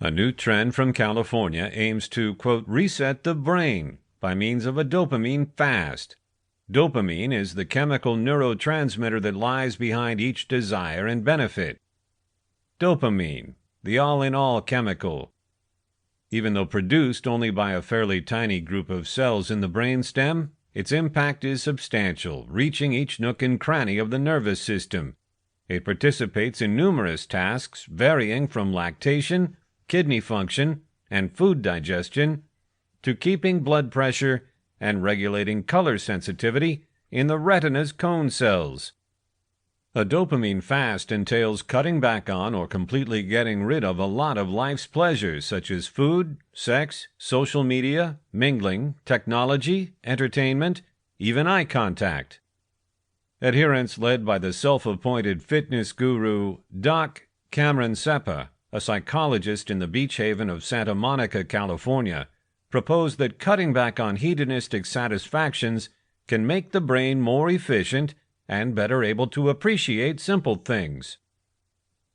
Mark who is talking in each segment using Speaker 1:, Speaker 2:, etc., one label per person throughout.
Speaker 1: A new trend from California aims to, quote, reset the brain by means of a dopamine fast. Dopamine is the chemical neurotransmitter that lies behind each desire and benefit. Dopamine, the all-in-all chemical. Even though produced only by a fairly tiny group of cells in the brainstem, its impact is substantial, reaching each nook and cranny of the nervous system. It participates in numerous tasks varying from lactation, kidney function, and food digestion, to keeping blood pressure and regulating color sensitivity in the retina's cone cells. A dopamine fast entails cutting back on or completely getting rid of a lot of life's pleasures such as food, sex, social media, mingling, technology, entertainment, even eye contact. Adherents led by the self-appointed fitness guru Doc Cameron Seppa, a psychologist in the beach haven of Santa Monica, California, proposed that cutting back on hedonistic satisfactions can make the brain more efficient and better able to appreciate simple things.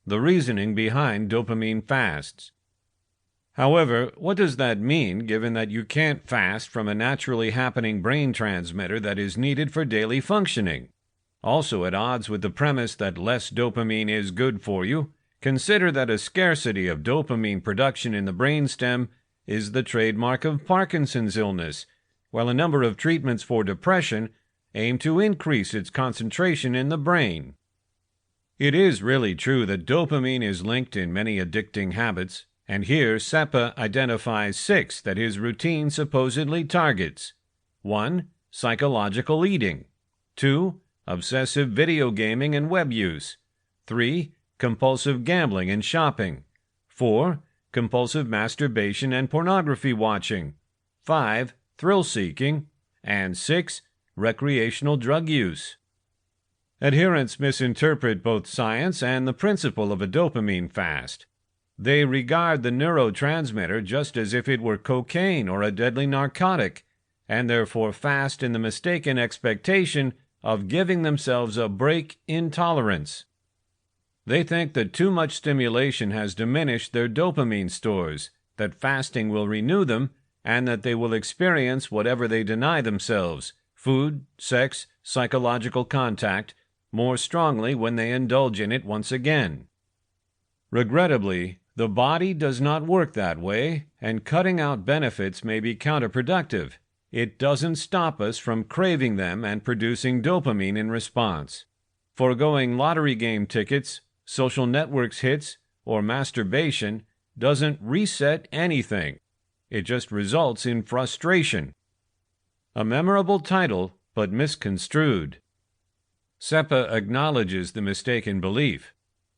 Speaker 1: The reasoning behind dopamine fasts. However, what does that mean given that you can't fast from a naturally happening brain transmitter that is needed for daily functioning? Also at odds with the premise that less dopamine is good for you, consider that a scarcity of dopamine production in the brainstem is the trademark of Parkinson's illness, while a number of treatments for depression aim to increase its concentration in the brain. It is really true that dopamine is linked in many addicting habits, and here Seppa identifies 6 that his routine supposedly targets. 1. Psychological eating. 2. Obsessive video gaming and web use. 3. Compulsive gambling and shopping. 4. Compulsive masturbation and pornography watching. 5. Thrill-seeking. And 6. Recreational drug use. Adherents misinterpret both science and the principle of a dopamine fast. They regard the neurotransmitter just as if it were cocaine or a deadly narcotic, and therefore fast in the mistaken expectation of giving themselves a break in tolerance. They think that too much stimulation has diminished their dopamine stores, that fasting will renew them, and that they will experience whatever they deny themselves, food, sex, psychological contact, more strongly when they indulge in it once again. Regrettably, the body does not work that way, and cutting out benefits may be counterproductive. It doesn't stop us from craving them and producing dopamine in response. Foregoing lottery game tickets, social networks hits, or masturbation doesn't reset anything. It just results in frustration. A memorable title, but misconstrued. Seppa acknowledges the mistaken belief.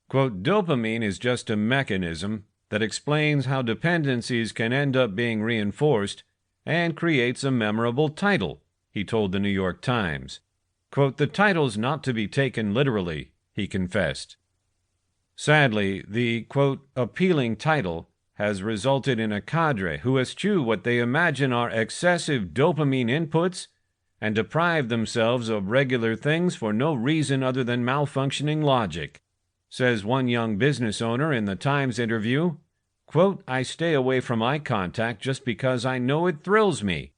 Speaker 1: Quote, dopamine is just a mechanism that explains how dependencies can end up being reinforced and creates a memorable title, he told the New York Times. Quote, the title's not to be taken literally, he confessed. Sadly, the, quote, appealing title has resulted in a cadre who eschew what they imagine are excessive dopamine inputs and deprive themselves of regular things for no reason other than malfunctioning logic. Says one young business owner in the Times interview, quote, I stay away from eye contact just because I know it thrills me.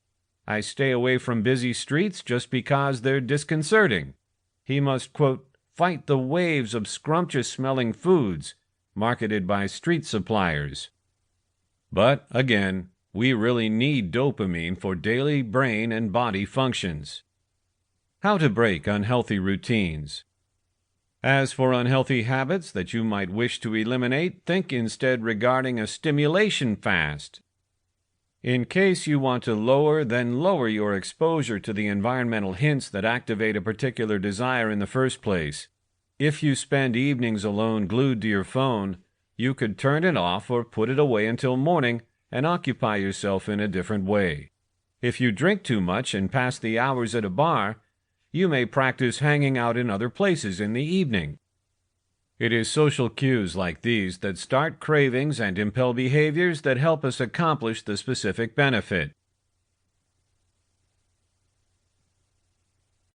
Speaker 1: I stay away from busy streets just because they're disconcerting. He must, quote, fight the waves of scrumptious-smelling foods marketed by street suppliers. But, again, we really need dopamine for daily brain and body functions. How to break unhealthy routines. As for unhealthy habits that you might wish to eliminate, think instead regarding a stimulation fast. In case you want to lower your exposure to the environmental hints that activate a particular desire in the first place. If you spend evenings alone glued to your phone, you could turn it off or put it away until morning and occupy yourself in a different way. If you drink too much and pass the hours at a bar, you may practice hanging out in other places in the evening. It is social cues like these that start cravings and impel behaviors that help us accomplish the specific benefit.